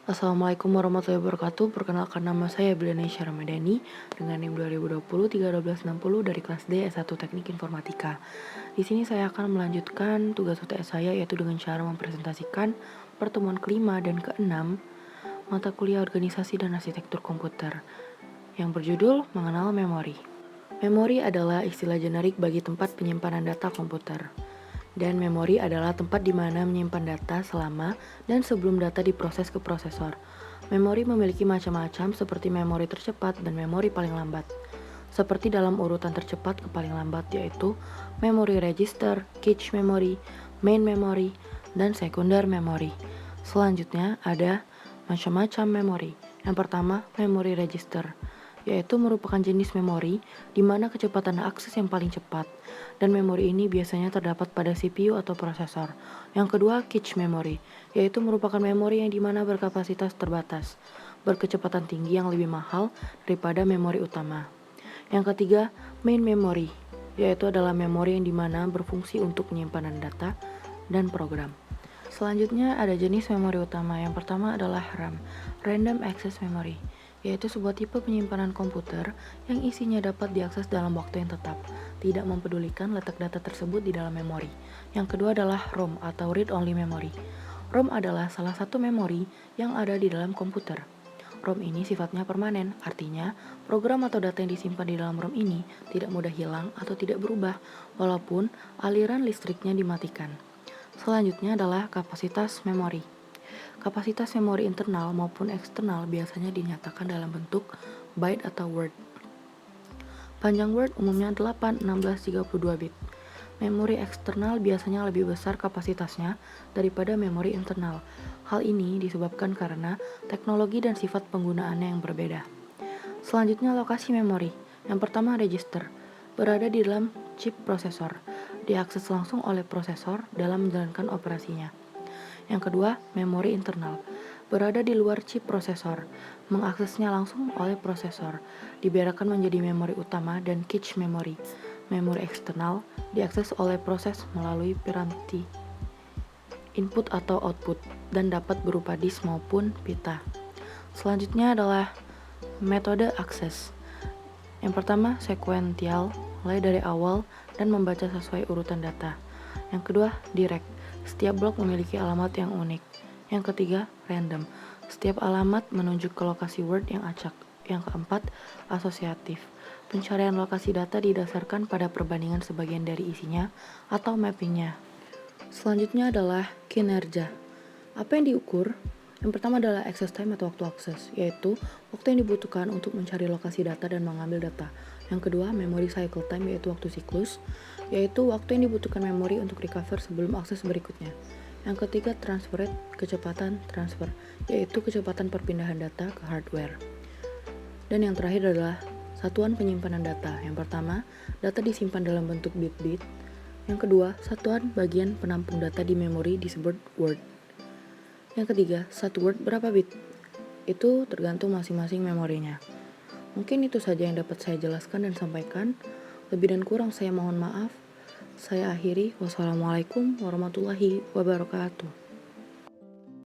Assalamualaikum warahmatullahi wabarakatuh. Perkenalkan nama saya Bildanesya Ramadhani dengan NIM 2020-1360 dari kelas D S1 Teknik Informatika. Di sini saya akan melanjutkan tugas UTS saya yaitu dengan cara mempresentasikan pertemuan kelima dan keenam mata kuliah organisasi dan arsitektur komputer yang berjudul Mengenal Memori. Memori adalah istilah generik bagi tempat penyimpanan data komputer. Dan memori adalah tempat di mana menyimpan data selama dan sebelum data diproses ke prosesor. Memori memiliki macam-macam seperti memori tercepat dan memori paling lambat. Seperti dalam urutan tercepat ke paling lambat yaitu memori register, cache memory, main memory, dan sekunder memory. Selanjutnya ada macam-macam memori. Yang pertama, memori register, yaitu merupakan jenis memori di mana kecepatan akses yang paling cepat, dan memori ini biasanya terdapat pada CPU atau prosesor. Yang kedua, cache memory, yaitu merupakan memori yang di mana berkapasitas terbatas, berkecepatan tinggi yang lebih mahal daripada memori utama. Yang ketiga, main memory, yaitu adalah memori yang di mana berfungsi untuk penyimpanan data dan program. Selanjutnya ada jenis memori utama. Yang pertama adalah RAM, Random Access Memory, yaitu sebuah tipe penyimpanan komputer yang isinya dapat diakses dalam waktu yang tetap, tidak mempedulikan letak data tersebut di dalam memori. Yang kedua adalah ROM atau Read Only Memory. ROM adalah salah satu memori yang ada di dalam komputer. ROM ini sifatnya permanen, artinya program atau data yang disimpan di dalam ROM ini tidak mudah hilang atau tidak berubah walaupun aliran listriknya dimatikan. Selanjutnya adalah kapasitas memori. Kapasitas memori internal maupun eksternal biasanya dinyatakan dalam bentuk byte atau word. Panjang word umumnya 8, 16, 32 bit. Memori eksternal biasanya lebih besar kapasitasnya daripada memori internal. Hal ini disebabkan karena teknologi dan sifat penggunaannya yang berbeda. Selanjutnya lokasi memori. Yang pertama register, berada di dalam chip prosesor, diakses langsung oleh prosesor dalam menjalankan operasinya. Yang kedua, memori internal, berada di luar chip prosesor, mengaksesnya langsung oleh prosesor, dibedakan menjadi memori utama dan cache memory. Memori eksternal diakses oleh proses melalui piranti input atau output dan dapat berupa disk maupun pita. Selanjutnya adalah metode akses. Yang pertama, sekuensial, mulai dari awal dan membaca sesuai urutan data. Yang kedua, direct. Setiap blok memiliki alamat yang unik. Yang ketiga, random. Setiap alamat menunjuk ke lokasi word yang acak. Yang keempat, asosiatif. Pencarian lokasi data didasarkan pada perbandingan sebagian dari isinya atau mappingnya. Selanjutnya adalah kinerja. Apa yang diukur? Yang pertama adalah access time atau waktu akses, yaitu waktu yang dibutuhkan untuk mencari lokasi data dan mengambil data. Yang kedua, memory cycle time, yaitu waktu siklus, yaitu waktu yang dibutuhkan memori untuk recover sebelum akses berikutnya. Yang ketiga, transfer rate, kecepatan transfer, yaitu kecepatan perpindahan data ke hardware. Dan yang terakhir adalah satuan penyimpanan data. Yang pertama, data disimpan dalam bentuk bit-bit. Yang kedua, satuan bagian penampung data di memori disebut word. Yang ketiga, satu word berapa bit? Itu tergantung masing-masing memorinya. Mungkin itu saja yang dapat saya jelaskan dan sampaikan. Lebih dan kurang saya mohon maaf. Saya akhiri. Wassalamualaikum warahmatullahi wabarakatuh.